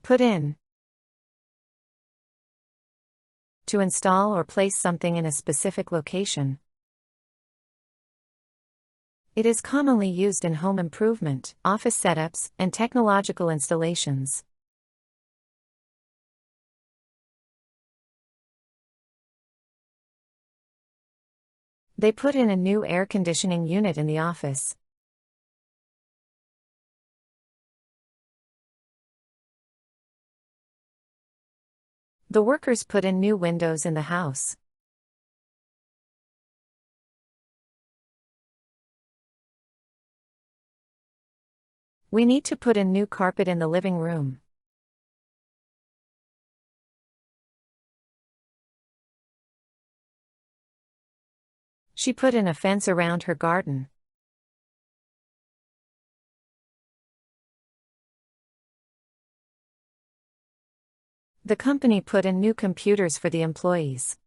Put in. To install or place something in a specific location. It is commonly used in home improvement, office setups, and technological installations. They put in a new air conditioning unit in the office. The workers put in new windows in the house. We need to put in new carpet in the living room. She put in a fence around her garden. The company put in new computers for the employees.